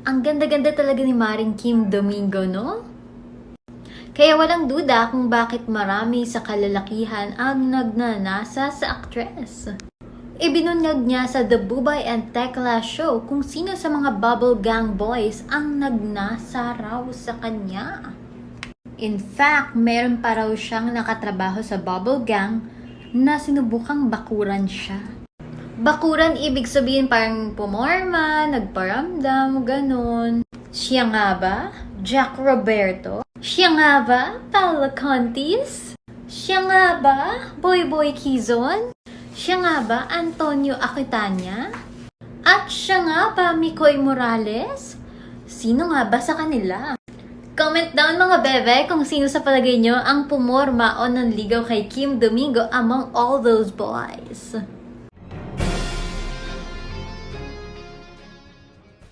Ang ganda-ganda talaga ni Maring Kim Domingo, no? Kaya walang duda kung bakit marami sa kalalakihan ang nagnanasa sa aktres. Ibinunyag niya sa The Bubay and Tekla Show kung sino sa mga Bubble Gang boys ang nagnasa raw sa kanya. In fact, meron pa raw siyang nakatrabaho sa Bubble Gang na sinubukang bakuran siya. Bakuran, ibig sabihin parang pumorma, nagparamdam, ganun. Siya nga ba? Jack Roberto? Siya nga ba? Paula Contis? Siya nga ba? Boy Boy Quizon? Siya nga ba? Antonio Aquitania? At siya nga ba? Mikoy Morales? Sino nga ba sa kanila? Comment down mga bebe kung sino sa palagay nyo ang pumorma o nanligaw kay Kim Domingo among all those boys.